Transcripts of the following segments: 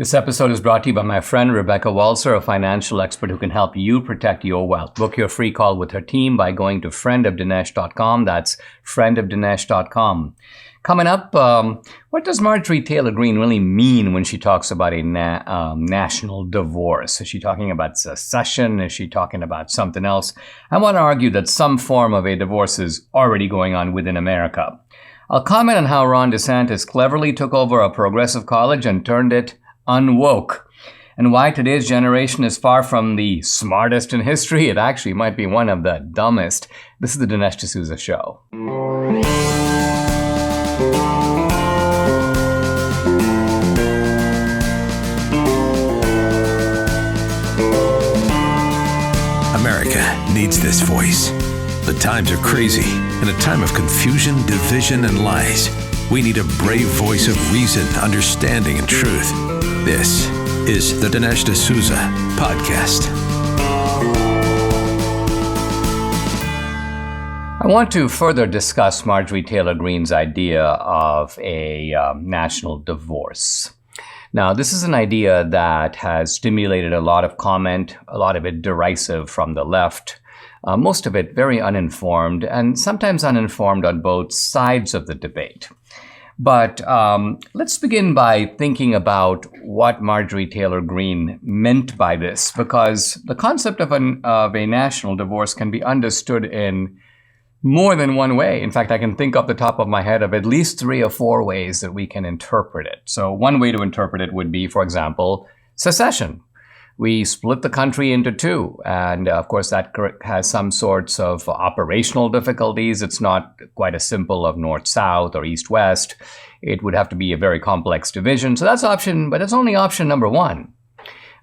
This episode is brought to you by my friend Rebecca Walser, a financial expert who can help you protect your wealth. Book your free call with her team by going to friendofdinesh.com. That's friendofdinesh.com. Coming up, what does Marjorie Taylor Greene really mean when she talks about a national divorce? Is she talking about secession? Is she talking about something else? I want to argue that some form of a divorce is already going on within America. I'll comment on how Ron DeSantis cleverly took over a progressive college and turned it unwoke, and why today's generation is far from the smartest in history. It actually might be one of the dumbest. This is the Dinesh D'Souza Show. America needs this voice. The times are crazy. In a time of confusion, division, and lies, we need a brave voice of reason, understanding, and truth. This is the Dinesh D'Souza Podcast. I want to further discuss Marjorie Taylor Greene's idea of a national divorce. Now, this is an idea that has stimulated a lot of comment, a lot of it derisive from the left, most of it very uninformed, and sometimes uninformed on both sides of the debate. But let's begin by thinking about what Marjorie Taylor Greene meant by this, because the concept of a national divorce can be understood in more than one way. In fact, I can think off the top of my head of at least 3 or 4 ways that we can interpret it. So one way to interpret it would be, for example, secession. We split the country into 2, and of course that has some sorts of operational difficulties. It's not quite as simple of north-south or east-west. It would have to be a very complex division. So that's option, but it's only option number 1.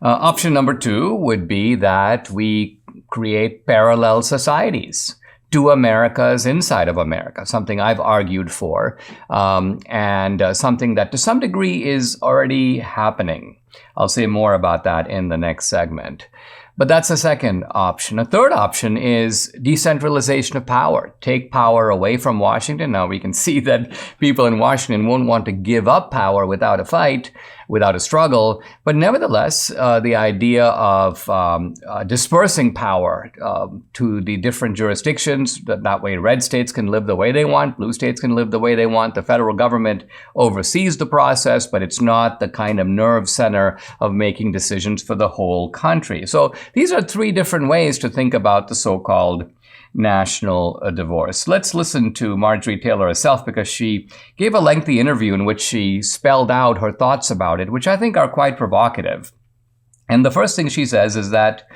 Option number 2 would be that we create parallel societies. 2 Americas inside of America, something I've argued for, and something that to some degree is already happening. I'll say more about that in the next segment. But that's a second option. A third option is decentralization of power. Take power away from Washington. Now we can see that people in Washington won't want to give up power without a fight, without a struggle. But nevertheless, the idea of dispersing power to the different jurisdictions, that way red states can live the way they want, blue states can live the way they want. The federal government oversees the process, but it's not the kind of nerve center of making decisions for the whole country. So these are 3 different ways to think about the so-called national divorce. Let's listen to Marjorie Taylor herself, because she gave a lengthy interview in which she spelled out her thoughts about it, which I think are quite provocative. And the first thing she says is that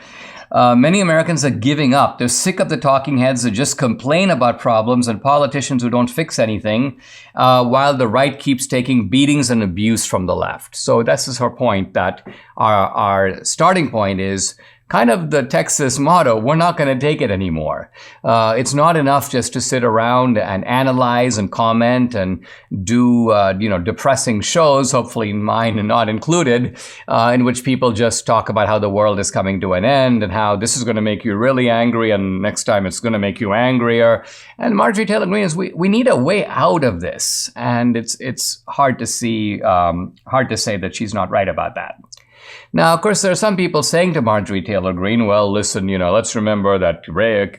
many Americans are giving up. They're sick of the talking heads that just complain about problems and politicians who don't fix anything, while the right keeps taking beatings and abuse from the left. So this is her point, that our starting point is kind of the Texas motto: we're not going to take it anymore. It's not enough just to sit around and analyze and comment and do, depressing shows, hopefully mine not included, in which people just talk about how the world is coming to an end and how this is going to make you really angry and next time it's going to make you angrier. And Marjorie Taylor Greene is, we need a way out of this. And it's hard to say that she's not right about that. Now, of course, there are some people saying to Marjorie Taylor Greene, well, listen, let's remember that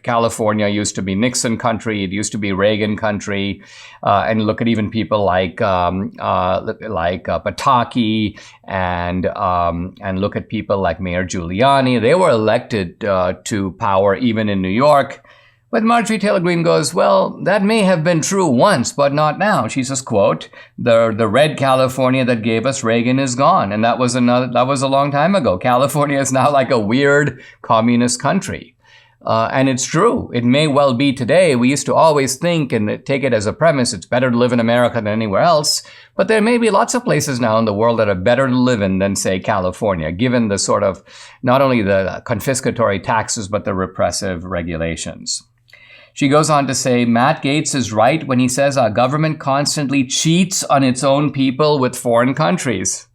California used to be Nixon country. It used to be Reagan country. And look at even people like Pataki and look at people like Mayor Giuliani. They were elected to power even in New York. But Marjorie Taylor Greene goes, well, that may have been true once, but not now. She says, quote, the red California that gave us Reagan is gone. And that was a long time ago. California is now like a weird communist country. And it's true. It may well be today. We used to always think and take it as a premise, it's better to live in America than anywhere else. But there may be lots of places now in the world that are better to live in than, say, California, given the sort of not only the confiscatory taxes, but the repressive regulations. She goes on to say, Matt Gaetz is right when he says our government constantly cheats on its own people with foreign countries.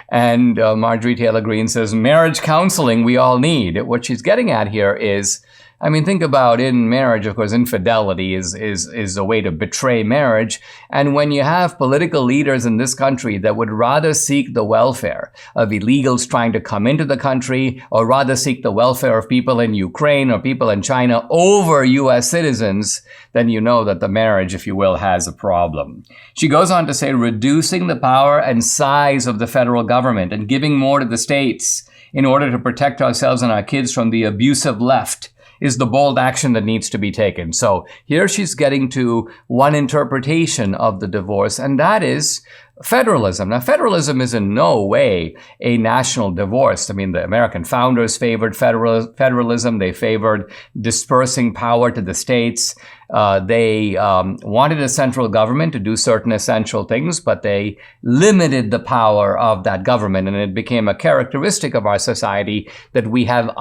And Marjorie Taylor Greene says, marriage counseling we all need. What she's getting at here is I mean, think about in marriage, of course, infidelity is a way to betray marriage. And when you have political leaders in this country that would rather seek the welfare of illegals trying to come into the country, or rather seek the welfare of people in Ukraine or people in China over U.S. citizens, then you know that the marriage, if you will, has a problem. She goes on to say, reducing the power and size of the federal government and giving more to the states in order to protect ourselves and our kids from the abusive left is the bold action that needs to be taken. So here she's getting to one interpretation of the divorce, and that is federalism. Now, federalism is in no way a national divorce. I mean, the American founders favored federalism. They favored dispersing power to the states. They wanted a central government to do certain essential things, but they limited the power of that government. And it became a characteristic of our society that we have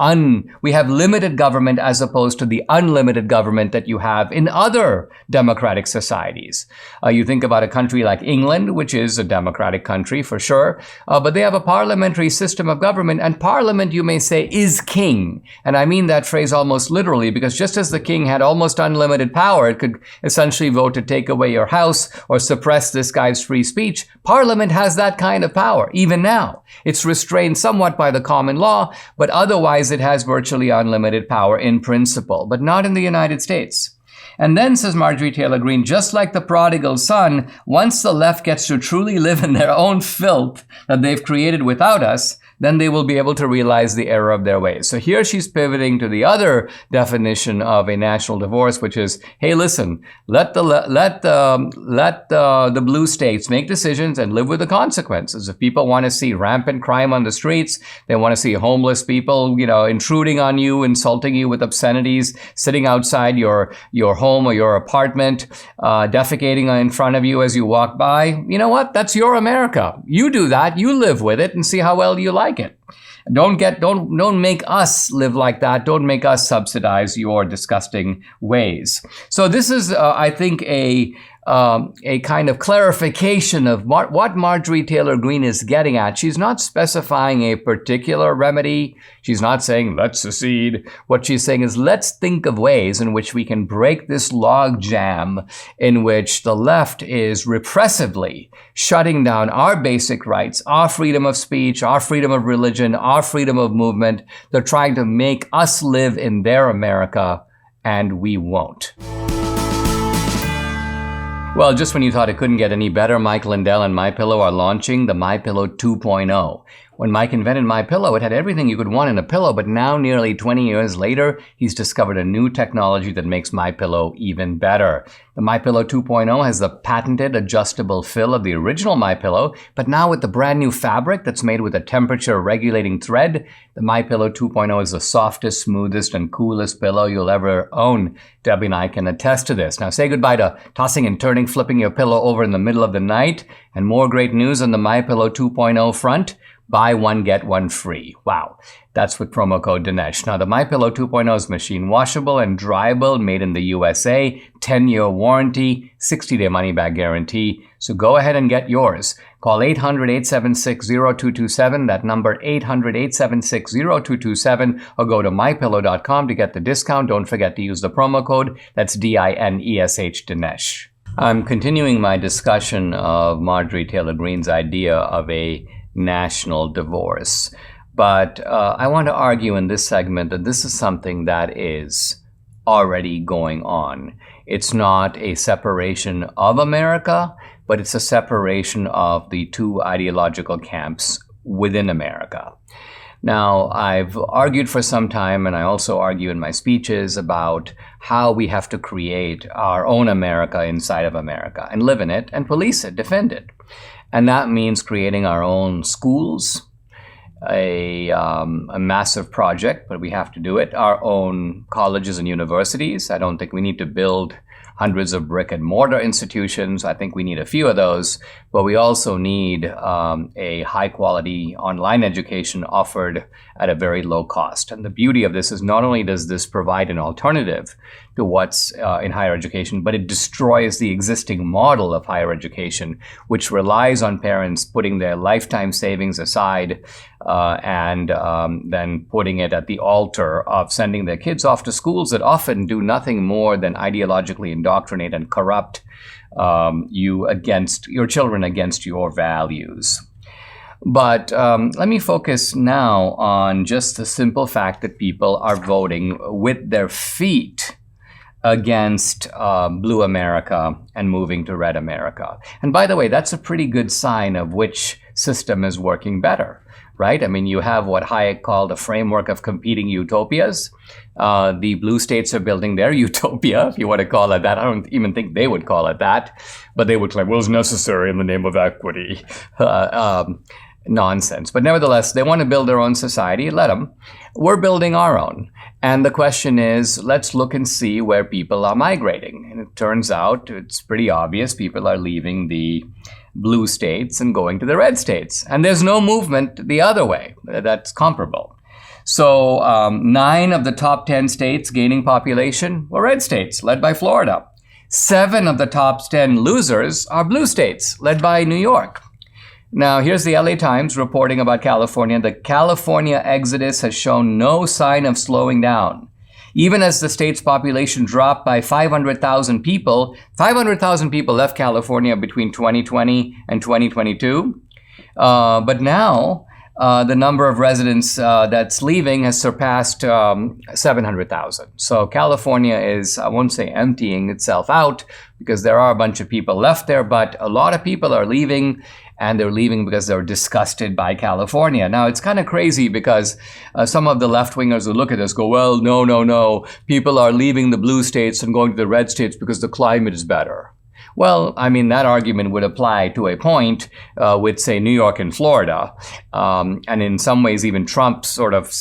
limited government as opposed to the unlimited government that you have in other democratic societies. You think about a country like England, which is a democratic country for sure, but they have a parliamentary system of government, and parliament, you may say, is king. And I mean that phrase almost literally, because just as the king had almost unlimited power, it could essentially vote to take away your house or suppress this guy's free speech. Parliament has that kind of power, even now. It's restrained somewhat by the common law, but otherwise it has virtually unlimited power in principle, but not in the United States. And then, says Marjorie Taylor Greene, just like the prodigal son, once the left gets to truly live in their own filth that they've created without us, then they will be able to realize the error of their ways. So here she's pivoting to the other definition of a national divorce, which is, hey, listen, let the blue states make decisions and live with the consequences. If people want to see rampant crime on the streets, they want to see homeless people, intruding on you, insulting you with obscenities, sitting outside your home or your apartment, defecating in front of you as you walk by. You know what? That's your America. You do that. You live with it and see how well you like it. Don't make us live like that. Don't make us subsidize your disgusting ways. So this is, I think, a kind of clarification of what Marjorie Taylor Greene is getting at. She's not specifying a particular remedy. She's not saying, let's secede. What she's saying is, let's think of ways in which we can break this log jam in which the left is repressively shutting down our basic rights, our freedom of speech, our freedom of religion, our freedom of movement. They're trying to make us live in their America, and we won't. Well, just when you thought it couldn't get any better, Mike Lindell and MyPillow are launching the MyPillow 2.0. When Mike invented MyPillow, it had everything you could want in a pillow, but now, nearly 20 years later, he's discovered a new technology that makes MyPillow even better. The MyPillow 2.0 has the patented adjustable fill of the original MyPillow, but now with the brand new fabric that's made with a temperature-regulating thread, the MyPillow 2.0 is the softest, smoothest, and coolest pillow you'll ever own. Debbie and I can attest to this. Now say goodbye to tossing and turning, flipping your pillow over in the middle of the night, and more great news on the MyPillow 2.0 front. Buy one, get one free. Wow. That's with promo code Dinesh. Now, the MyPillow 2.0 is machine washable and dryable, made in the USA, 10-year warranty, 60-day money-back guarantee. So go ahead and get yours. Call 800-876-0227, that number 800-876-0227, or go to mypillow.com to get the discount. Don't forget to use the promo code. That's DINESH, Dinesh. I'm continuing my discussion of Marjorie Taylor Greene's idea of a national divorce. But I want to argue in this segment that this is something that is already going on. It's not a separation of America, but it's a separation of the two ideological camps within America. Now, I've argued for some time, and I also argue in my speeches about how we have to create our own America inside of America and live in it and police it, defend it. And that means creating our own schools, a massive project, but we have to do it. Our own colleges and universities. I don't think we need to build hundreds of brick and mortar institutions. I think we need a few of those, but we also need a high quality online education offered at a very low cost. And the beauty of this is not only does this provide an alternative to what's in higher education, but it destroys the existing model of higher education, which relies on parents putting their lifetime savings aside and then putting it at the altar of sending their kids off to schools that often do nothing more than ideologically indoctrinate and corrupt your children against your values. But let me focus now on just the simple fact that people are voting with their feet against blue America and moving to red America. And by the way, that's a pretty good sign of which system is working better, right? I mean, you have what Hayek called a framework of competing utopias. The blue states are building their utopia, if you want to call it that. I don't even think they would call it that, but they would claim, well, it's necessary in the name of equity. Nonsense. But nevertheless, they want to build their own society. Let them. We're building our own. And the question is, let's look and see where people are migrating. And it turns out it's pretty obvious people are leaving the blue states and going to the red states. And there's no movement the other way that's comparable. So 9 of the top 10 states gaining population were red states, led by Florida. 7 of the top 10 losers are blue states, led by New York. Now, here's the LA Times reporting about California. The California exodus has shown no sign of slowing down. Even as the state's population dropped by 500,000 people, 500,000 people left California between 2020 and 2022. But now, the number of residents that's leaving has surpassed 700,000. So California is, I won't say emptying itself out, because there are a bunch of people left there, but a lot of people are leaving. And they're leaving because they're disgusted by California. Now, it's kind of crazy because some of the left-wingers who look at this go, well, no. People are leaving the blue states and going to the red states because the climate is better. Well, I mean, that argument would apply to a point with, say, New York and Florida. And in some ways, even Trump sort of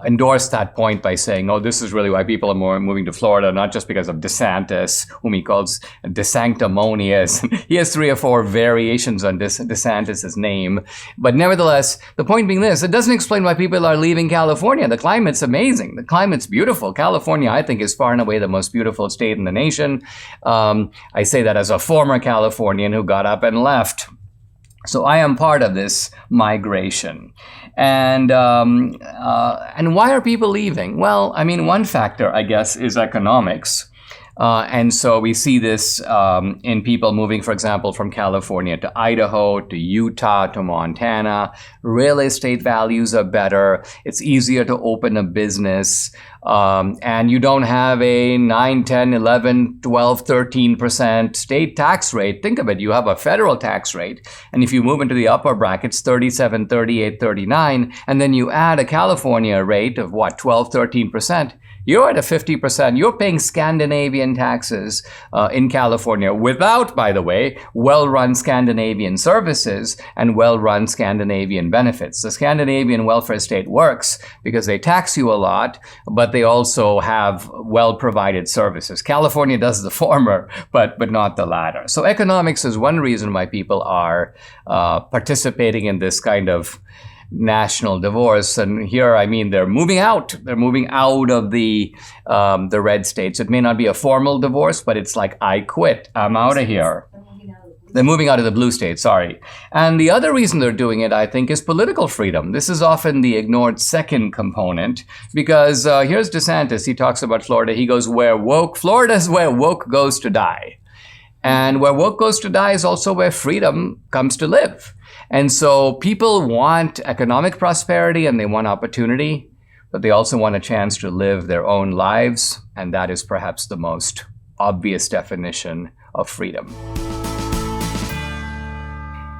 endorsed that point by saying, oh, this is really why people are more moving to Florida, not just because of DeSantis, whom he calls DeSanctimonious. He has 3 or 4 variations on DeSantis' name. But nevertheless, the point being this, it doesn't explain why people are leaving California. The climate's amazing. The climate's beautiful. California, I think, is far and away the most beautiful state in the nation. I say that as a former Californian who got up and left. So I am part of this migration. And why are people leaving? Well, I mean, one factor, I guess, is economics. And so we see this in people moving, for example, from California to Idaho, to Utah, to Montana. Real estate values are better. It's easier to open a business. And you don't have a 9, 10, 11, 12, 13% state tax rate. Think of it. You have a federal tax rate. And if you move into the upper brackets, 37, 38, 39, and then you add a California rate of 12, 13%, you're at a 50%. You're paying Scandinavian taxes in California without, by the way, well-run Scandinavian services and well-run Scandinavian benefits. The Scandinavian welfare state works because they tax you a lot, but they also have well-provided services. California does the former, but not the latter. So economics is one reason why people are participating in this kind of national divorce. And here, I mean, they're moving out. They're moving out of the red states. It may not be a formal divorce, but it's like, I quit. I'm out of here. They're moving out of the blue states, sorry. And the other reason they're doing it, I think, is political freedom. This is often the ignored second component, because here's DeSantis. He talks about Florida. He goes, Florida's where woke goes to die. And where woke goes to die is also where freedom comes to live. And so people want economic prosperity and they want opportunity, but they also want a chance to live their own lives. And that is perhaps the most obvious definition of freedom.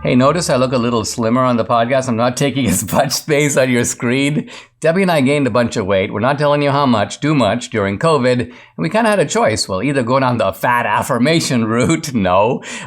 Hey, notice I look a little slimmer on the podcast. I'm not taking as much space on your screen. Debbie and I gained a bunch of weight. We're not telling you how much, too much, during COVID. And we kind of had a choice. We'll either go down the fat affirmation route,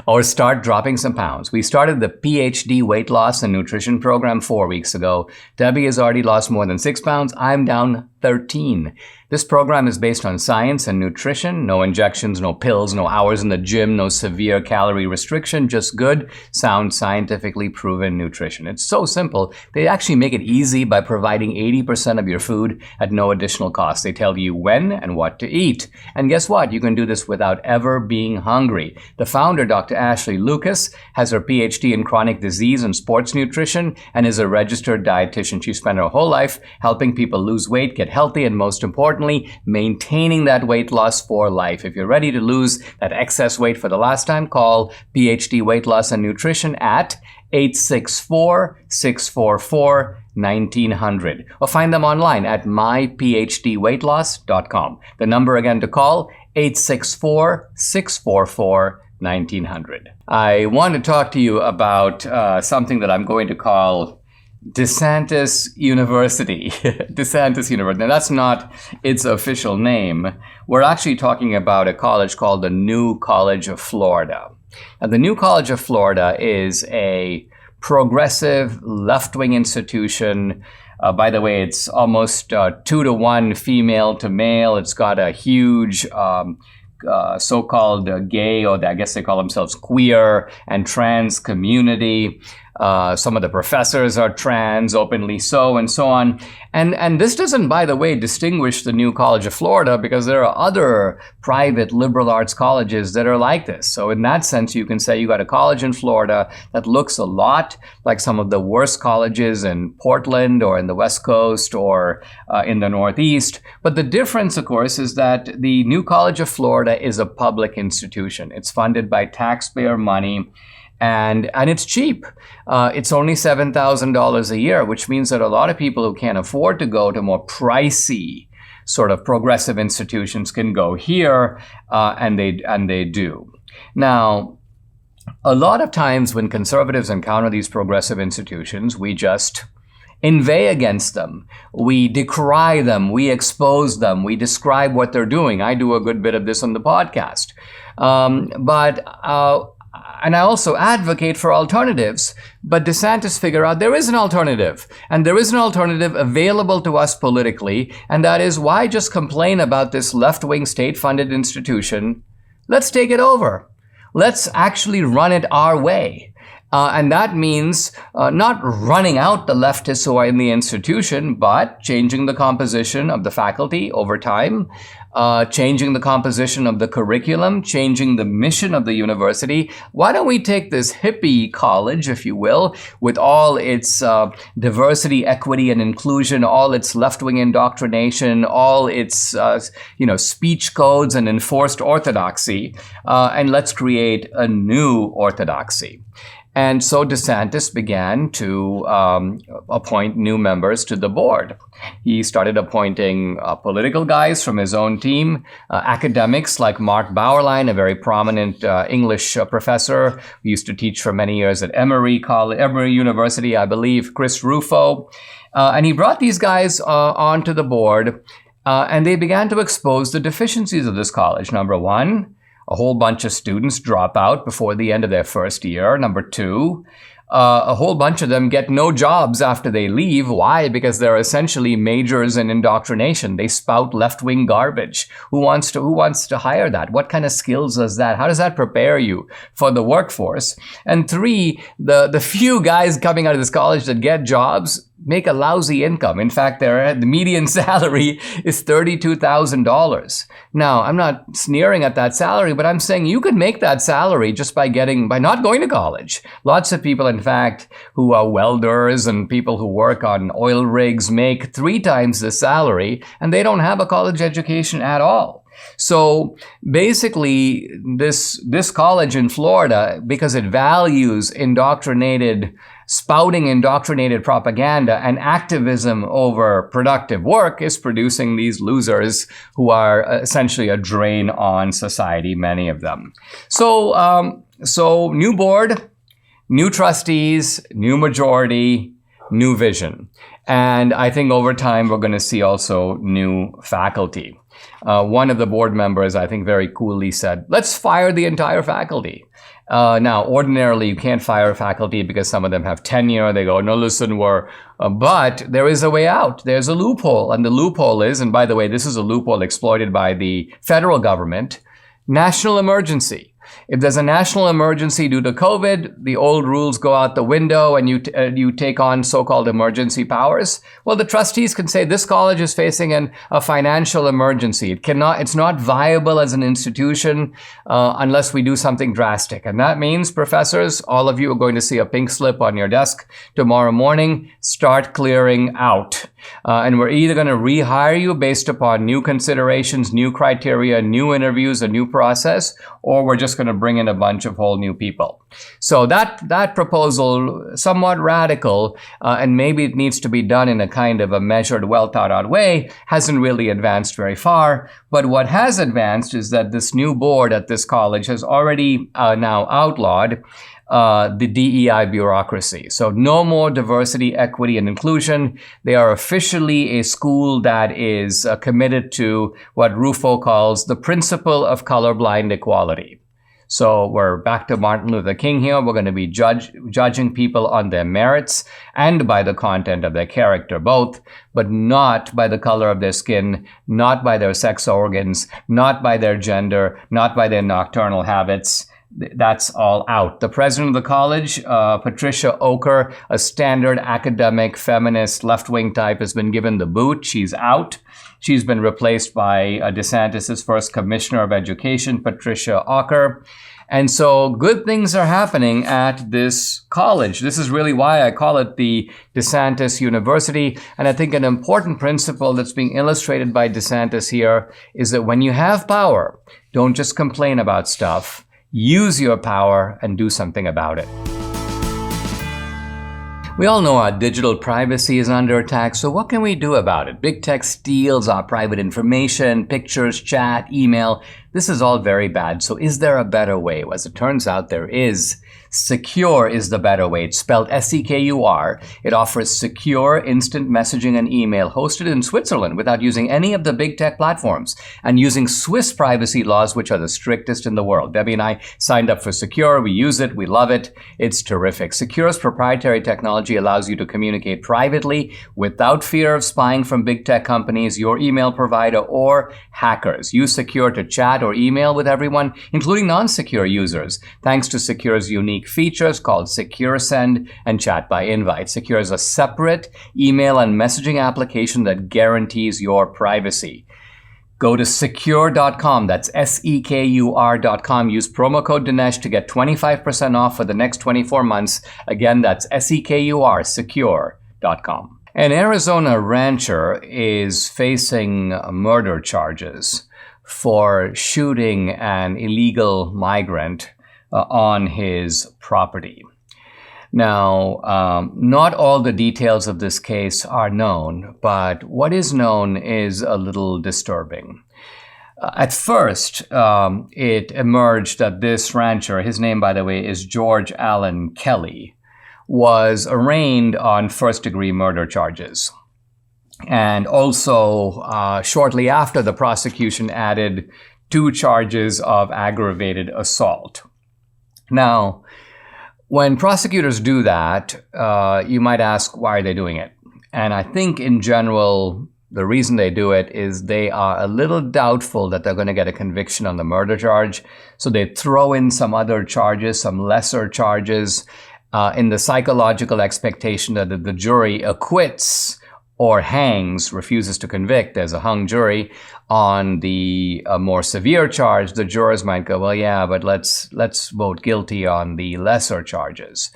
or start dropping some pounds. We started the PhD weight loss and nutrition program 4 weeks ago. Debbie has already lost more than 6 pounds. I'm down 13. This program is based on science and nutrition. No injections, no pills, no hours in the gym, no severe calorie restriction, just good, sound, scientifically proven nutrition. It's so simple. They actually make it easy by providing 80% of your food at no additional cost. They tell you when and what to eat. And guess what? You can do this without ever being hungry. The founder, Dr. Ashley Lucas, has her PhD in chronic disease and sports nutrition and is a registered dietitian. She spent her whole life helping people lose weight, get healthy, and most importantly, maintaining that weight loss for life. If you're ready to lose that excess weight for the last time, call PhD Weight Loss and Nutrition at 864-644-1900 or find them online at myphdweightloss.com. The number again to call, 864-644-1900. I want to talk to you about something that I'm going to call DeSantis University. DeSantis University. Now, that's not its official name. We're actually talking about a college called the New College of Florida. Now, the New College of Florida is a progressive left-wing institution. By the way, it's almost 2-to-1 female to male. It's got a huge so-called gay, or I guess they call themselves queer and trans community. Some of the professors are trans, openly so, and so on. And this doesn't, by the way, distinguish the New College of Florida, because there are other private liberal arts colleges that are like this. So in that sense, you can say you got a college in Florida that looks a lot like some of the worst colleges in Portland or in the West Coast or in the Northeast. But the difference, of course, is that the New College of Florida is a public institution. It's funded by taxpayer money. And it's cheap. It's only $7,000 a year, which means that a lot of people who can't afford to go to more pricey sort of progressive institutions can go here, and they do. Now, a lot of times when conservatives encounter these progressive institutions, we just inveigh against them. We decry them. We expose them. We describe what they're doing. I do a good bit of this on the podcast. And I also advocate for alternatives, but DeSantis figure out there is an alternative, and there is an alternative available to us politically, and that is, why just complain about this left-wing state-funded institution? Let's take it over. Let's actually run it our way. And that means not running out the leftists who are in the institution, but changing the composition of the faculty over time, changing the composition of the curriculum, changing the mission of the university. Why don't we take this hippie college, if you will, with all its diversity, equity, and inclusion, all its left-wing indoctrination, all its speech codes and enforced orthodoxy, and let's create a new orthodoxy. And so DeSantis began to appoint new members to the board. He started appointing political guys from his own team, academics like Mark Bauerlein, a very prominent English professor who used to teach for many years at Emory University, I believe, Chris Rufo. And he brought these guys onto the board, and they began to expose the deficiencies of this college. Number one, a whole bunch of students drop out before the end of their first year. Number two, a whole bunch of them get no jobs after they leave. Why? Because they're essentially majors in indoctrination. They spout left-wing garbage. Who wants to hire that? What kind of skills does that? How does that prepare you for the workforce? And three, the few guys coming out of this college that get jobs make a lousy income. In fact, the median salary is $32,000. Now, I'm not sneering at that salary, but I'm saying you could make that salary just by not going to college. Lots of people, in fact, who are welders and people who work on oil rigs make 3 times the salary, and they don't have a college education at all. So basically, this college in Florida, because it values spouting indoctrinated propaganda and activism over productive work, is producing these losers who are essentially a drain on society, many of them. So new board, new trustees, new majority, new vision. And I think over time, we're going to see also new faculty. One of the board members, I think, very coolly said, let's fire the entire faculty. Now, ordinarily, you can't fire faculty because some of them have tenure. They go, no, listen, but there is a way out. There's a loophole. And the loophole is, and by the way, this is a loophole exploited by the federal government, national emergency. If there's a national emergency due to COVID, the old rules go out the window and you take on so-called emergency powers. Well, the trustees can say this college is facing a financial emergency. It's not viable as an institution unless we do something drastic. And that means, professors, all of you are going to see a pink slip on your desk tomorrow morning. Start clearing out. And we're either going to rehire you based upon new considerations, new criteria, new interviews, a new process, or we're just going to bring in a bunch of whole new people. So that proposal, somewhat radical, and maybe it needs to be done in a kind of a measured, well thought out way, hasn't really advanced very far. But what has advanced is that this new board at this college has already now outlawed the DEI bureaucracy. So no more diversity, equity, and inclusion. They are officially a school that is committed to what Rufo calls the principle of colorblind equality. So we're back to Martin Luther King here. We're going to be judging people on their merits and by the content of their character, both, but not by the color of their skin, not by their sex organs, not by their gender, not by their nocturnal habits. That's all out. The president of the college, Patricia Oker, a standard academic, feminist, left-wing type, has been given the boot. She's out. She's been replaced by DeSantis' first commissioner of education, Patricia Oker. And so good things are happening at this college. This is really why I call it the DeSantis University. And I think an important principle that's being illustrated by DeSantis here is that when you have power, don't just complain about stuff. Use your power and do something about it. We all know our digital privacy is under attack, so what can we do about it? Big tech steals our private information, pictures, chat, email. This is all very bad. So is there a better way? Well, as it turns out, there is. Secure is the better way. It's spelled S-E-K-U-R. It offers secure instant messaging and email hosted in Switzerland without using any of the big tech platforms and using Swiss privacy laws, which are the strictest in the world. Debbie and I signed up for Secure. We use it. We love it. It's terrific. Secure's proprietary technology allows you to communicate privately without fear of spying from big tech companies, your email provider, or hackers. Use Secure to chat or email with everyone, including non-secure users, thanks to Secure's unique features called Secure Send and Chat by Invite. Secure is a separate email and messaging application that guarantees your privacy. Go to secure.com. That's SEKUR.com. Use promo code Dinesh to get 25% off for the next 24 months. Again, that's SEKUR, secure.com. An Arizona rancher is facing murder charges for shooting an illegal migrant on his property. Now, not all the details of this case are known, but what is known is a little disturbing. At first, it emerged that this rancher, his name, by the way, is George Allen Kelly, was arraigned on first-degree murder charges. And also, shortly after, the prosecution added 2 charges of aggravated assault. Now, when prosecutors do that, you might ask, why are they doing it? And I think in general, the reason they do it is they are a little doubtful that they're going to get a conviction on the murder charge. So they throw in some other charges, some lesser charges, in the psychological expectation that the jury acquits or hangs, refuses to convict, there's a hung jury, on the more severe charge. The jurors might go, well, yeah, but let's vote guilty on the lesser charges.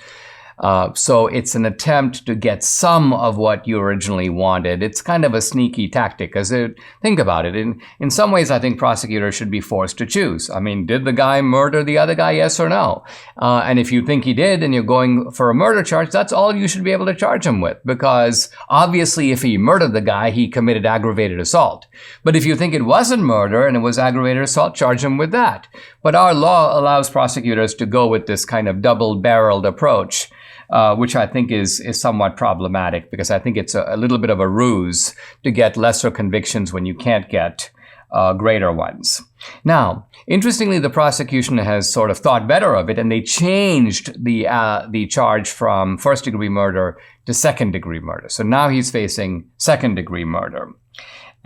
So it's an attempt to get some of what you originally wanted. It's kind of a sneaky tactic, because think about it. In some ways, I think prosecutors should be forced to choose. I mean, did the guy murder the other guy, yes or no? And if you think he did and you're going for a murder charge, that's all you should be able to charge him with, because obviously if he murdered the guy, he committed aggravated assault. But if you think it wasn't murder and it was aggravated assault, charge him with that. But our law allows prosecutors to go with this kind of double-barreled approach, which I think is somewhat problematic, because I think it's a little bit of a ruse to get lesser convictions when you can't get greater ones. Now, interestingly, the prosecution has sort of thought better of it, and they changed the charge from first-degree murder to second-degree murder. So now he's facing second-degree murder.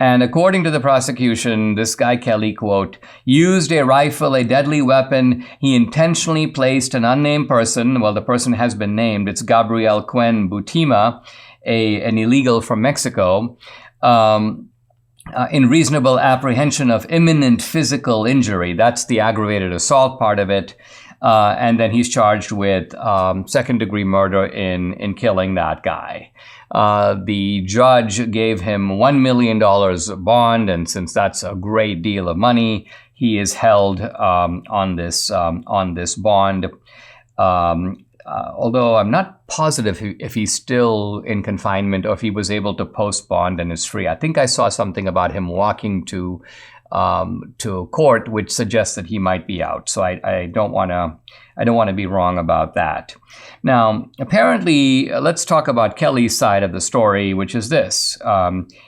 And according to the prosecution, this guy Kelly, quote, used a rifle, a deadly weapon. He intentionally placed an unnamed person. Well, the person has been named. It's Gabriel Cuen Butima, an illegal from Mexico, in reasonable apprehension of imminent physical injury. That's the aggravated assault part of it. And then he's charged with second-degree murder in killing that guy. The judge gave him $1 million bond, and since that's a great deal of money, he is held on this bond. Although I'm not positive if he's still in confinement or if he was able to post bond and is free. I think I saw something about him walking to court, which suggests that he might be out. So I don't want to be wrong about that. Now, apparently, let's talk about Kelly's side of the story, which is this.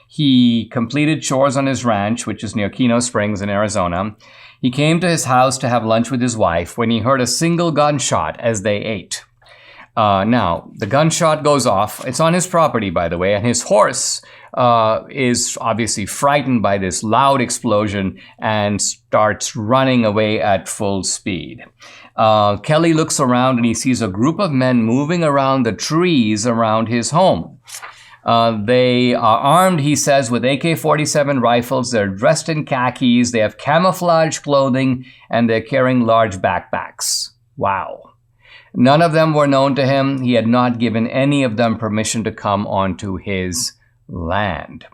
He completed chores on his ranch, which is near Keno Springs in Arizona. He came to his house to have lunch with his wife when he heard a single gunshot as they ate. Now, the gunshot goes off. It's on his property, by the way, and his horse is obviously frightened by this loud explosion and starts running away at full speed. Kelly looks around and he sees a group of men moving around the trees around his home. They are armed, he says, with AK-47 rifles. They're dressed in khakis. They have camouflage clothing, and they're carrying large backpacks. Wow. None of them were known to him. He had not given any of them permission to come onto his land.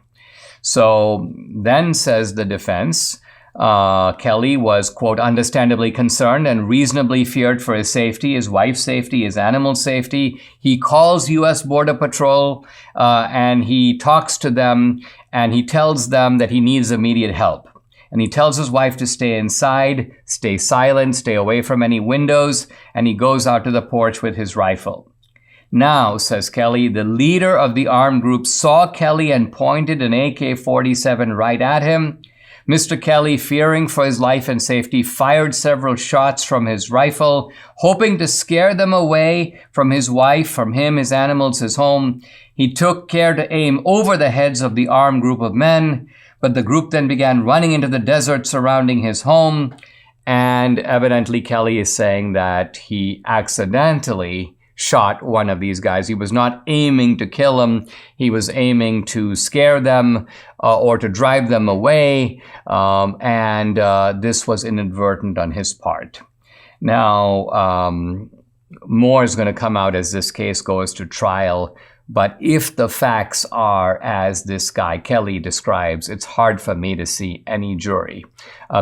So then, says the defense, Kelly was, quote, understandably concerned and reasonably feared for his safety, his wife's safety, his animal's safety. He calls U.S. Border Patrol and he talks to them and he tells them that he needs immediate help. And he tells his wife to stay inside, stay silent, stay away from any windows, and he goes out to the porch with his rifle. Now, says Kelly, the leader of the armed group saw Kelly and pointed an AK-47 right at him. Mr. Kelly, fearing for his life and safety, fired several shots from his rifle, hoping to scare them away from his wife, from him, his animals, his home. He took care to aim over the heads of the armed group of men, but the group then began running into the desert surrounding his home. And evidently, Kelly is saying that he accidentally shot one of these guys. He was not aiming to kill him. He was aiming to scare them or to drive them away. And this was inadvertent on his part. Now, more is going to come out as this case goes to trial. But if the facts are as this guy Kelly describes, it's hard for me to see any jury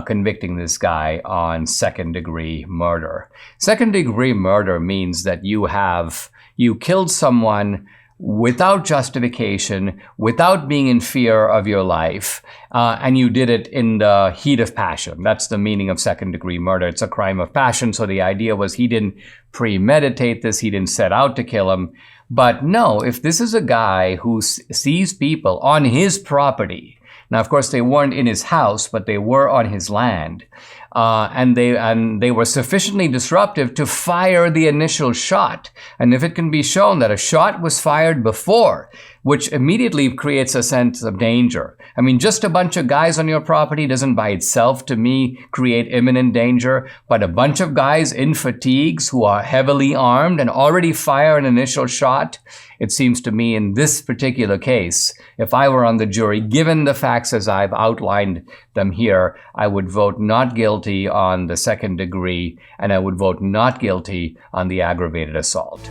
convicting this guy on second-degree murder. Second-degree murder means that you killed someone without justification, without being in fear of your life, and you did it in the heat of passion. That's the meaning of second-degree murder. It's a crime of passion. So the idea was he didn't premeditate this. He didn't set out to kill him. But no, if this is a guy who sees people on his property, now of course they weren't in his house, but they were on his land, and they were sufficiently disruptive to fire the initial shot. And if it can be shown that a shot was fired before, which immediately creates a sense of danger. I mean, just a bunch of guys on your property doesn't by itself, to me, create imminent danger, but a bunch of guys in fatigues who are heavily armed and already fire an initial shot, it seems to me in this particular case, if I were on the jury, given the facts as I've outlined them here, I would vote not guilty on the second degree, and I would vote not guilty on the aggravated assault.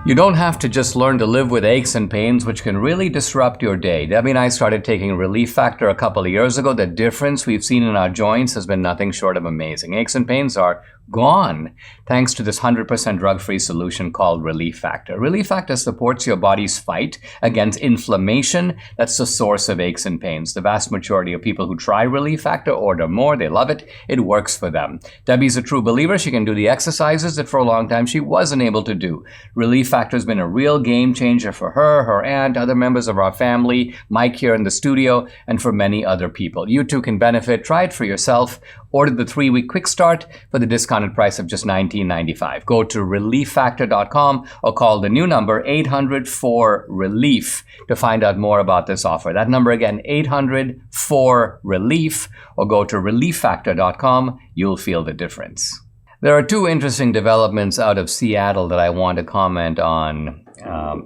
You don't have to just learn to live with aches and pains, which can really disrupt your day. Debbie and I started taking Relief Factor a couple of years ago. The difference we've seen in our joints has been nothing short of amazing. Aches and pains are gone thanks to this 100% drug-free solution called Relief Factor. Relief Factor supports your body's fight against inflammation. That's the source of aches and pains. The vast majority of people who try Relief Factor order more. They love it. It works for them. Debbie's a true believer. She can do the exercises that for a long time she wasn't able to do. Relief Factor has been a real game changer for her, her aunt, other members of our family, Mike here in the studio, and for many other people. You too can benefit. Try it for yourself. Order the 3-week quick start for the discounted discounted price of just $19.95. Go to relieffactor.com or call the new number 800-4RELIEF to find out more about this offer. That number again, 800-4RELIEF, or go to relieffactor.com. You'll feel the difference. There are two interesting developments out of Seattle that I want to comment on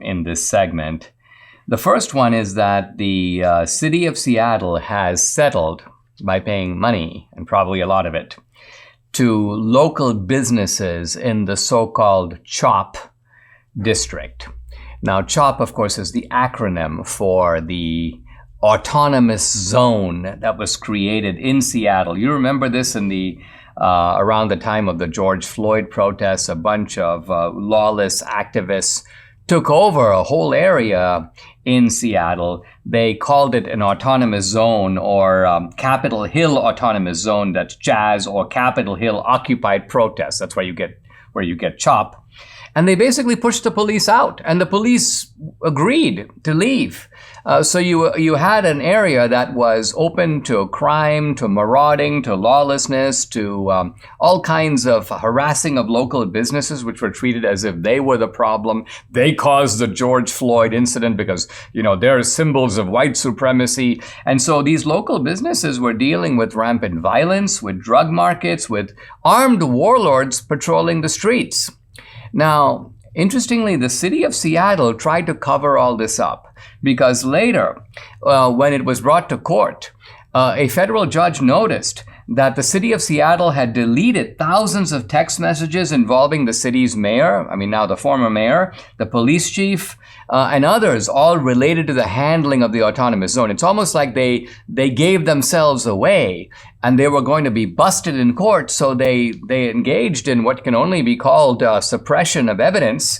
in this segment. The first one is that the city of Seattle has settled by paying money, and probably a lot of it, to local businesses in the so-called CHOP district. Now, CHOP, of course, is the acronym for the autonomous zone that was created in Seattle. You remember this in the around the time of the George Floyd protests. A bunch of lawless activists took over a whole area in Seattle. They called it an autonomous zone, or Capitol Hill Autonomous Zone. That's Jazz, or Capitol Hill Occupied Protest. That's where you get CHOP. And they basically pushed the police out, and the police agreed to leave. So you had an area that was open to crime, to marauding, to lawlessness, to all kinds of harassing of local businesses, which were treated as if they were the problem. They caused the George Floyd incident because, they're symbols of white supremacy. And so these local businesses were dealing with rampant violence, with drug markets, with armed warlords patrolling the streets. Now, interestingly, the city of Seattle tried to cover all this up because later, when it was brought to court, a federal judge noticed that the city of Seattle had deleted thousands of text messages involving the city's mayor, now the former mayor, the police chief, and others, all related to the handling of the autonomous zone. It's almost like they gave themselves away and they were going to be busted in court, so they engaged in what can only be called suppression of evidence,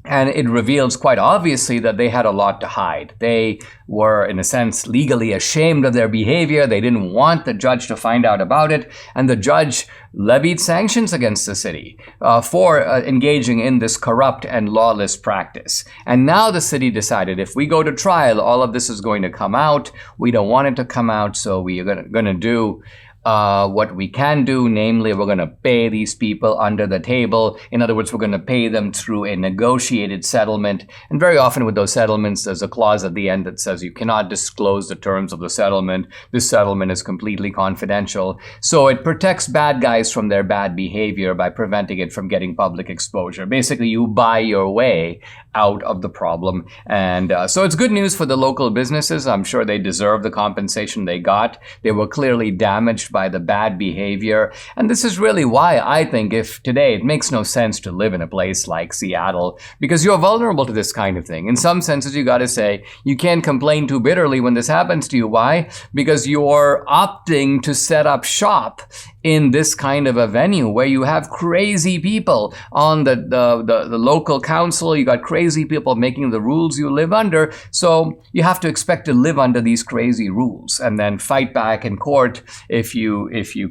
and it reveals quite obviously that they had a lot to hide. They were, in a sense, legally ashamed of their behavior. They didn't want the judge to find out about it. And the judge levied sanctions against the city for engaging in this corrupt and lawless practice. And now the city decided, if we go to trial, all of this is going to come out. We don't want it to come out, so we are going to do what we can do, namely, we're going to pay these people under the table. In other words, we're going to pay them through a negotiated settlement. And very often with those settlements, there's a clause at the end that says you cannot disclose the terms of the settlement. This settlement is completely confidential. So it protects bad guys from their bad behavior by preventing it from getting public exposure. Basically, you buy your way out of the problem. And so it's good news for the local businesses. I'm sure they deserve the compensation they got. They were clearly damaged by the bad behavior. And this is really why I think if today it makes no sense to live in a place like Seattle, because you're vulnerable to this kind of thing. In some senses, you got to say, you can't complain too bitterly when this happens to you. Why? Because you're opting to set up shop in this kind of a venue where you have crazy people on the local council. You got crazy people making the rules you live under. So you have to expect to live under these crazy rules and then fight back in court if you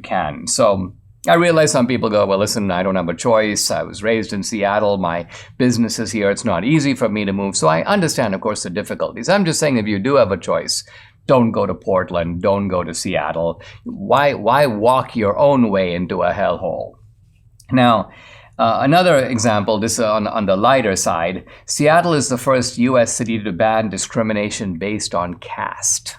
can. So I realize some people go, well, listen, I don't have a choice. I was raised in Seattle. My business is here. It's not easy for me to move. So I understand, of course, the difficulties. I'm just saying, if you do have a choice, don't go to Portland. Don't go to Seattle. Why walk your own way into a hellhole? Now, another example, this on the lighter side, Seattle is the first U.S. city to ban discrimination based on caste.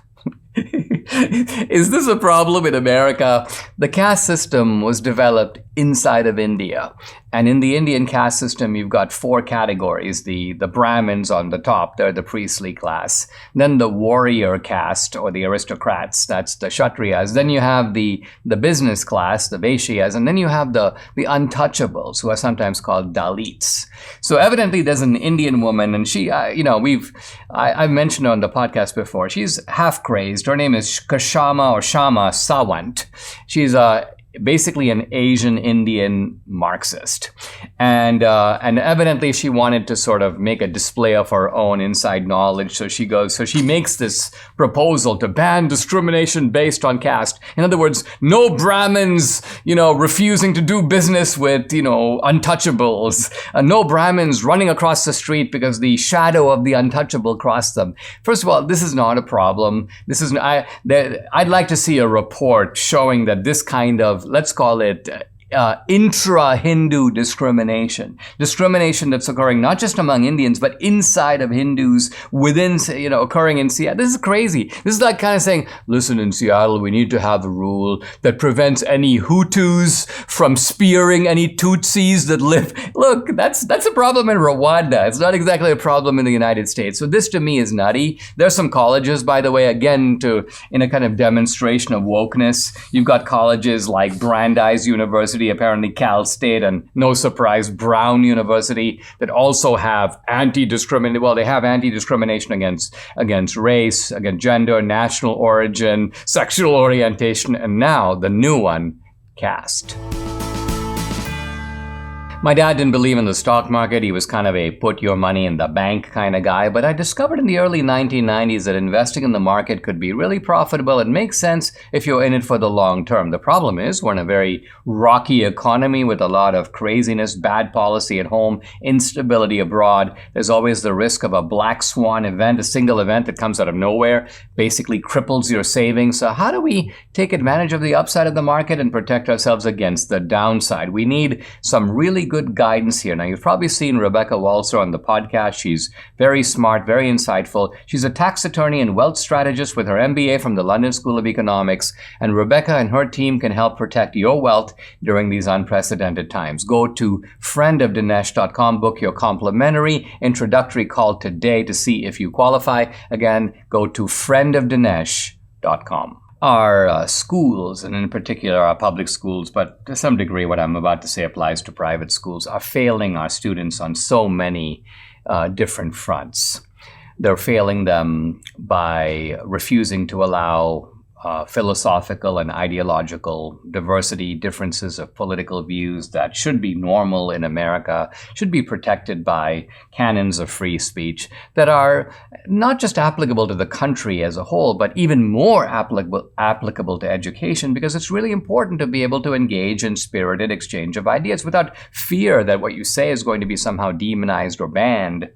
Is this a problem in America? The caste system was developed inside of India. And in the Indian caste system, you've got four categories. The Brahmins on the top, they're the priestly class. Then the warrior caste, or the aristocrats, that's the Kshatriyas. Then you have the business class, the Vaishyas. And then you have the untouchables, who are sometimes called Dalits. So evidently there's an Indian woman, and she, I've mentioned her on the podcast before. She's half crazed. Her name is Kashama or Shama Sawant. She's basically an Asian Indian Marxist. And evidently she wanted to sort of make a display of her own inside knowledge. So she makes this proposal to ban discrimination based on caste. In other words, no Brahmins, refusing to do business with, untouchables. No Brahmins running across the street because the shadow of the untouchable crossed them. First of all, this is not a problem. I'd like to see a report showing that this kind of let's call it intra-Hindu discrimination that's occurring not just among Indians, but inside of Hindus within, occurring in Seattle. This is crazy. This is like kind of saying, listen, in Seattle, we need to have a rule that prevents any Hutus from spearing any Tutsis that live. Look, that's a problem in Rwanda. It's not exactly a problem in the United States. So this to me is nutty. There's some colleges, by the way, again, in a kind of demonstration of wokeness. You've got colleges like Brandeis University, apparently Cal State, and no surprise, Brown University, that also have anti-discrimination. Well, they have anti-discrimination against race, against gender, national origin, sexual orientation, and now the new one, caste. My dad didn't believe in the stock market. He was kind of a put your money in the bank kind of guy. But I discovered in the early 1990s that investing in the market could be really profitable and make sense if you're in it for the long term. The problem is we're in a very rocky economy with a lot of craziness, bad policy at home, instability abroad. There's always the risk of a black swan event, a single event that comes out of nowhere, basically cripples your savings. So how do we take advantage of the upside of the market and protect ourselves against the downside? We need some really good guidance here. Now, you've probably seen Rebecca Walser on the podcast. She's very smart, very insightful. She's a tax attorney and wealth strategist with her MBA from the London School of Economics. And Rebecca and her team can help protect your wealth during these unprecedented times. Go to friendofdinesh.com, book your complimentary introductory call today to see if you qualify. Again, go to friendofdinesh.com. Our schools, and in particular our public schools, but to some degree what I'm about to say applies to private schools, are failing our students on so many different fronts. They're failing them by refusing to allow philosophical and ideological diversity, differences of political views that should be normal in America, should be protected by canons of free speech that are not just applicable to the country as a whole, but even more applicable to education, because it's really important to be able to engage in spirited exchange of ideas without fear that what you say is going to be somehow demonized or banned.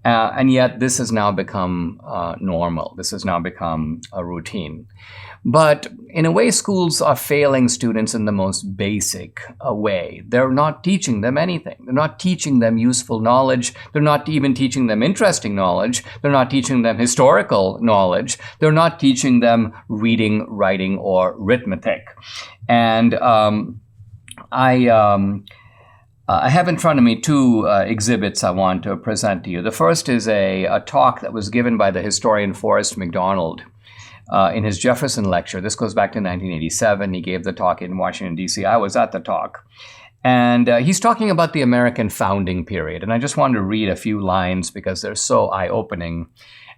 And yet this has now become normal. This has now become a routine. But in a way, schools are failing students in the most basic way. They're not teaching them anything. They're not teaching them useful knowledge. They're not even teaching them interesting knowledge. They're not teaching them historical knowledge. They're not teaching them reading, writing, or arithmetic. And I have in front of me two exhibits I want to present to you. The first is a talk that was given by the historian Forrest McDonald in his Jefferson lecture. This goes back to 1987. He gave the talk in Washington, D.C. I was at the talk. And he's talking about the American founding period. And I just wanted to read a few lines because they're so eye-opening.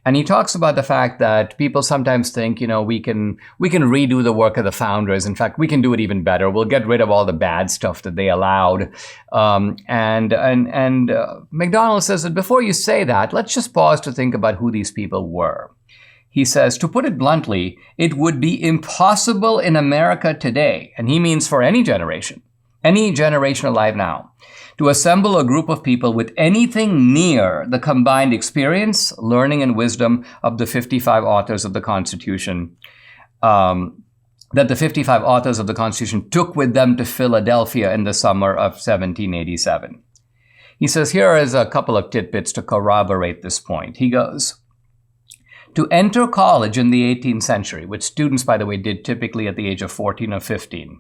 And he talks about the fact that people sometimes think, we can redo the work of the founders. In fact, we can do it even better. We'll get rid of all the bad stuff that they allowed. And McDonald says that before you say that, let's just pause to think about who these people were. He says, to put it bluntly, it would be impossible in America today, and he means for any generation alive now, to assemble a group of people with anything near the combined experience, learning, and wisdom of the 55 authors of the Constitution, that the 55 authors of the Constitution took with them to Philadelphia in the summer of 1787. He says, here is a couple of tidbits to corroborate this point. He goes, to enter college in the 18th century, which students, by the way, did typically at the age of 14 or 15,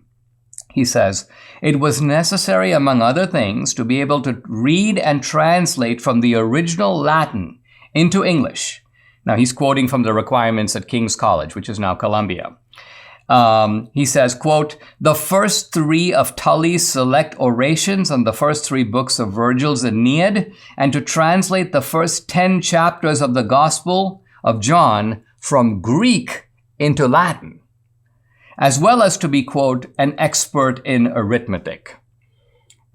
he says, it was necessary, among other things, to be able to read and translate from the original Latin into English. Now, he's quoting from the requirements at King's College, which is now Columbia. He says, quote, the first three of Tully's select orations and the first three books of Virgil's Aeneid, and to translate the first 10 chapters of the Gospel of John from Greek into Latin, as well as to be, quote, an expert in arithmetic.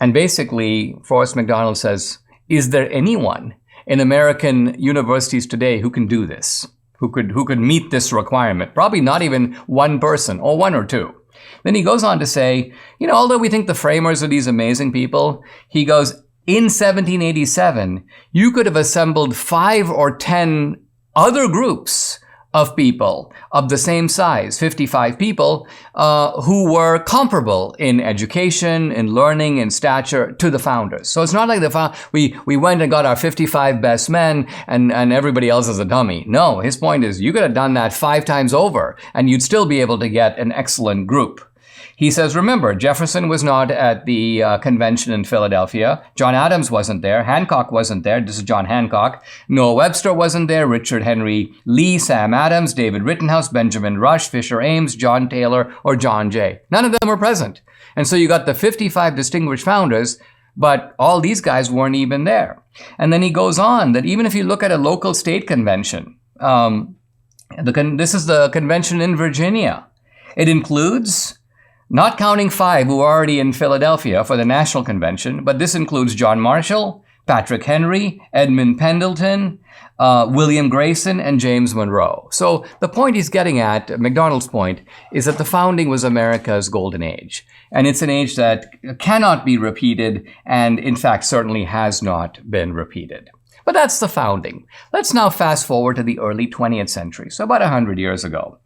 And basically, Forrest McDonald says, is there anyone in American universities today who can do this, who could meet this requirement? Probably not even one person, or one or two. Then he goes on to say, although we think the framers are these amazing people, he goes, in 1787, you could have assembled 5 or 10 other groups of people of the same size, 55 people, who were comparable in education, in learning, in stature to the founders. So it's not like we went and got our 55 best men and everybody else is a dummy. No, his point is you could have done that 5 times over and you'd still be able to get an excellent group. He says, remember, Jefferson was not at the convention in Philadelphia. John Adams wasn't there. Hancock wasn't there. This is John Hancock. Noah Webster wasn't there. Richard Henry Lee, Sam Adams, David Rittenhouse, Benjamin Rush, Fisher Ames, John Taylor, or John Jay. None of them were present. And so you got the 55 distinguished founders, but all these guys weren't even there. And then he goes on that even if you look at a local state convention, this is the convention in Virginia. It includes, not counting 5 who are already in Philadelphia for the national convention, but this includes John Marshall, Patrick Henry, Edmund Pendleton, William Grayson, and James Monroe. So the point he's getting at, MacDonald's point, is that the founding was America's golden age. And it's an age that cannot be repeated, and in fact certainly has not been repeated. But that's the founding. Let's now fast forward to the early 20th century, so about 100 years ago.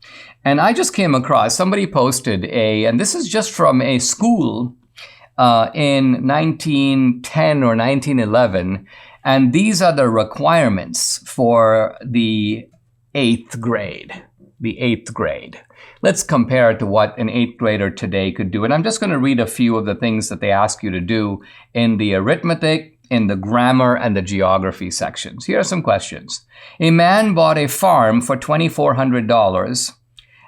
And I just came across, somebody posted and this is just from a school in 1910 or 1911, and these are the requirements for the 8th grade. The 8th grade. Let's compare it to what an 8th grader today could do. And I'm just going to read a few of the things that they ask you to do in the arithmetic, in the grammar, and the geography sections. Here are some questions. A man bought a farm for $2,400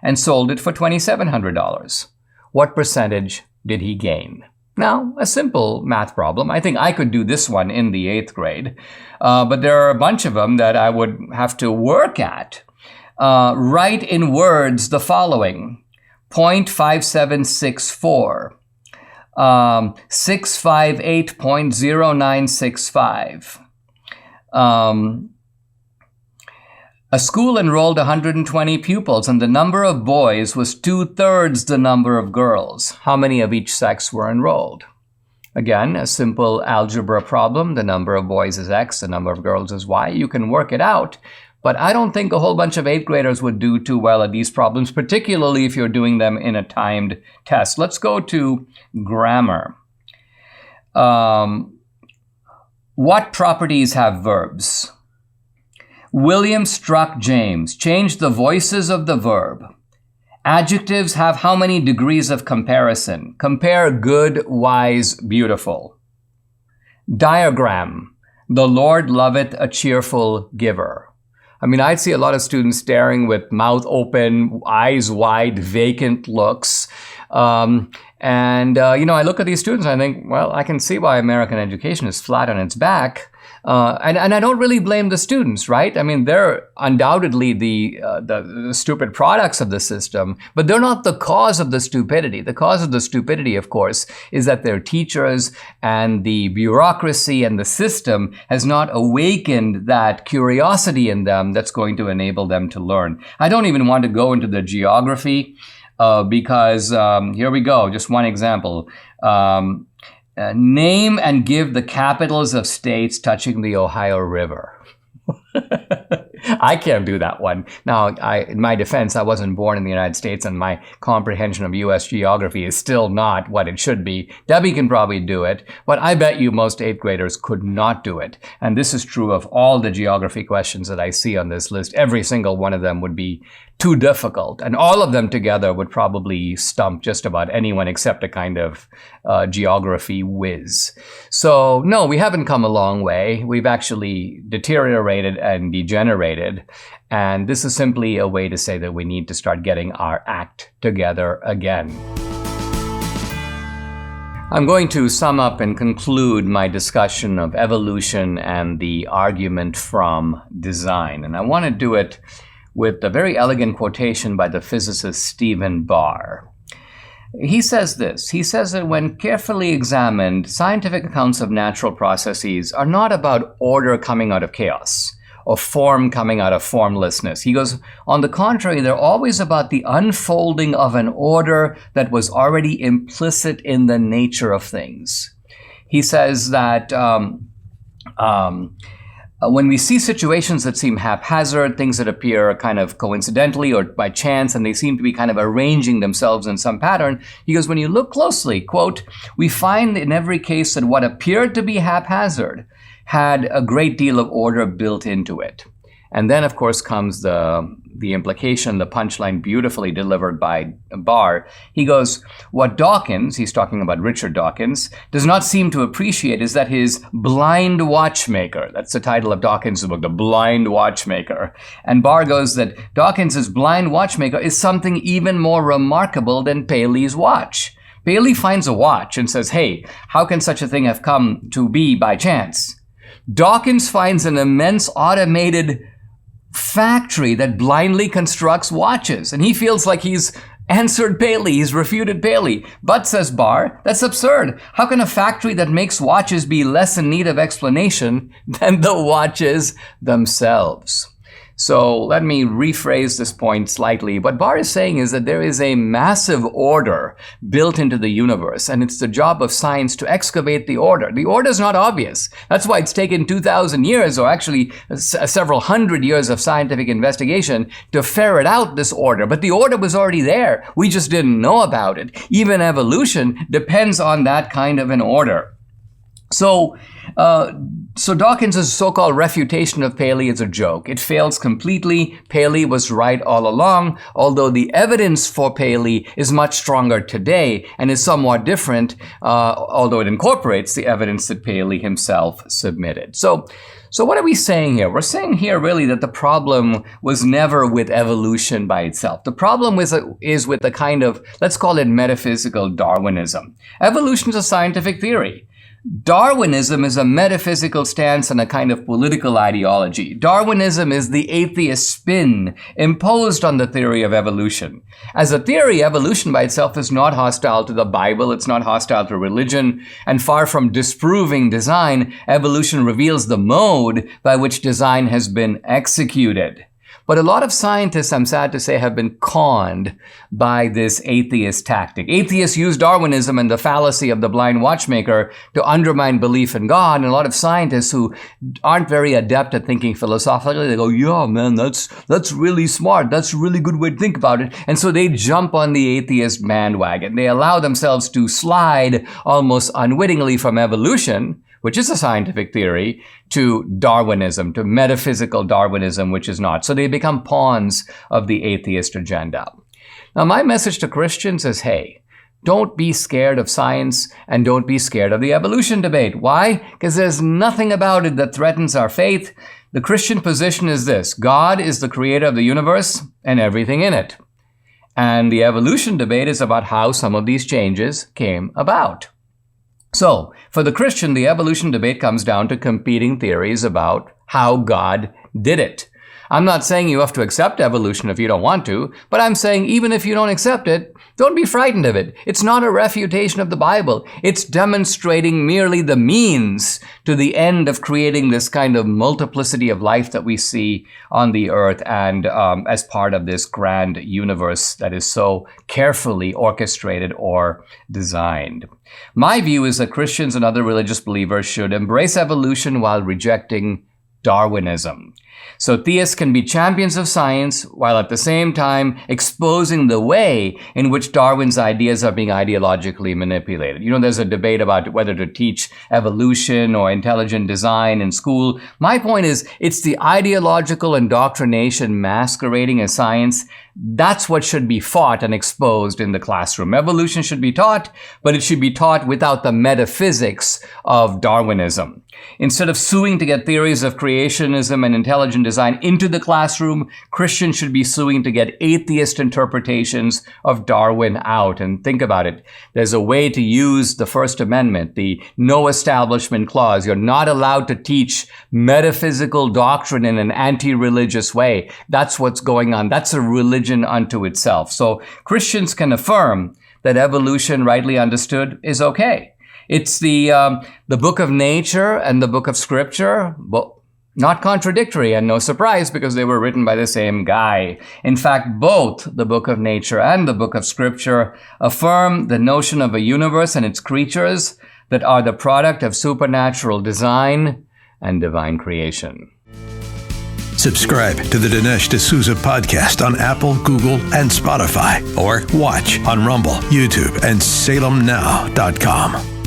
and sold it for $2,700. What percentage did he gain? Now, a simple math problem. I think I could do this one in the 8th grade, but there are a bunch of them that I would have to work at. Write in words the following: 0.5764. 658.0965. A school enrolled 120 pupils, and the number of boys was 2/3 the number of girls. How many of each sex were enrolled? Again, a simple algebra problem. The number of boys is X, the number of girls is Y. You can work it out. But I don't think a whole bunch of 8th graders would do too well at these problems, particularly if you're doing them in a timed test. Let's go to grammar. What properties have verbs? William struck James. Change the voices of the verb. Adjectives have how many degrees of comparison? Compare good, wise, beautiful. Diagram. The Lord loveth a cheerful giver. I mean, I'd see a lot of students staring with mouth open, eyes wide, vacant looks. I look at these students and I think, well, I can see why American education is flat on its back. And I don't really blame the students, right? I mean, they're undoubtedly the stupid products of the system, but they're not the cause of the stupidity. The cause of the stupidity, of course, is that their teachers and the bureaucracy and the system has not awakened that curiosity in them that's going to enable them to learn. I don't even want to go into the geography because here we go. Just one example. Name and give the capitals of states touching the Ohio River. I can't do that one. Now, in my defense, I wasn't born in the United States, and my comprehension of U.S. geography is still not what it should be. Debbie can probably do it, but I bet you most 8th graders could not do it. And this is true of all the geography questions that I see on this list. Every single one of them would be too difficult, and all of them together would probably stump just about anyone except a kind of geography whiz. So no, we haven't come a long way. We've actually deteriorated and degenerated, and this is simply a way to say that we need to start getting our act together again. I'm going to sum up and conclude my discussion of evolution and the argument from design, and I want to do it with a very elegant quotation by the physicist Stephen Barr. He says this. He says that when carefully examined, scientific accounts of natural processes are not about order coming out of chaos or form coming out of formlessness. He goes, on the contrary, they're always about the unfolding of an order that was already implicit in the nature of things. He says that when we see situations that seem haphazard, things that appear kind of coincidentally or by chance, and they seem to be kind of arranging themselves in some pattern, he goes, when you look closely, quote, we find in every case that what appeared to be haphazard had a great deal of order built into it. And then, of course, comes the implication, the punchline beautifully delivered by Barr. He goes, what Dawkins, he's talking about Richard Dawkins, does not seem to appreciate is that his blind watchmaker, that's the title of Dawkins' book, The Blind Watchmaker. And Barr goes that Dawkins' blind watchmaker is something even more remarkable than Paley's watch. Paley finds a watch and says, hey, how can such a thing have come to be by chance? Dawkins finds an immense automated factory that blindly constructs watches. And he feels like he's answered Paley, he's refuted Paley. But, says Barr, that's absurd. How can a factory that makes watches be less in need of explanation than the watches themselves? So let me rephrase this point slightly. What Barr is saying is that there is a massive order built into the universe, and it's the job of science to excavate the order. The order is not obvious. That's why it's taken 2,000 years, or actually several hundred years of scientific investigation to ferret out this order. But the order was already there. We just didn't know about it. Even evolution depends on that kind of an order. So Dawkins' so-called refutation of Paley is a joke. It fails completely. Paley was right all along, although the evidence for Paley is much stronger today and is somewhat different, although it incorporates the evidence that Paley himself submitted. So what are we saying here? We're saying here really that the problem was never with evolution by itself. The problem is with the kind of, let's call it metaphysical Darwinism. Evolution is a scientific theory. Darwinism is a metaphysical stance and a kind of political ideology. Darwinism is the atheist spin imposed on the theory of evolution. As a theory, evolution by itself is not hostile to the Bible, it's not hostile to religion, and far from disproving design, evolution reveals the mode by which design has been executed. But a lot of scientists, I'm sad to say, have been conned by this atheist tactic. Atheists use Darwinism and the fallacy of the blind watchmaker to undermine belief in God. And a lot of scientists who aren't very adept at thinking philosophically, they go, yeah, man, that's really smart. That's a really good way to think about it. And so they jump on the atheist bandwagon. They allow themselves to slide almost unwittingly from evolution, which is a scientific theory, to Darwinism, to metaphysical Darwinism, which is not. So they become pawns of the atheist agenda. Now, my message to Christians is, hey, don't be scared of science and don't be scared of the evolution debate. Why? Because there's nothing about it that threatens our faith. The Christian position is this: God is the creator of the universe and everything in it. And the evolution debate is about how some of these changes came about. So, for the Christian, the evolution debate comes down to competing theories about how God did it. I'm not saying you have to accept evolution if you don't want to, but I'm saying even if you don't accept it, don't be frightened of it. It's not a refutation of the Bible. It's demonstrating merely the means to the end of creating this kind of multiplicity of life that we see on the earth and as part of this grand universe that is so carefully orchestrated or designed. My view is that Christians and other religious believers should embrace evolution while rejecting Darwinism. So theists can be champions of science while at the same time exposing the way in which Darwin's ideas are being ideologically manipulated. You know, there's a debate about whether to teach evolution or intelligent design in school. My point is, it's the ideological indoctrination masquerading as science. That's what should be fought and exposed in the classroom. Evolution should be taught, but it should be taught without the metaphysics of Darwinism. Instead of suing to get theories of creationism and intelligent design into the classroom, Christians should be suing to get atheist interpretations of Darwin out. And think about it. There's a way to use the First Amendment, the no establishment clause. You're not allowed to teach metaphysical doctrine in an anti-religious way. That's what's going on. That's a religion unto itself. So Christians can affirm that evolution, rightly understood, is okay. It's the book of nature and the book of scripture, well, not contradictory, and no surprise because they were written by the same guy. In fact, both the book of nature and the book of scripture affirm the notion of a universe and its creatures that are the product of supernatural design, and divine creation. Subscribe to the Dinesh D'Souza podcast on Apple, Google, and Spotify, or watch on Rumble, YouTube, and SalemNow.com.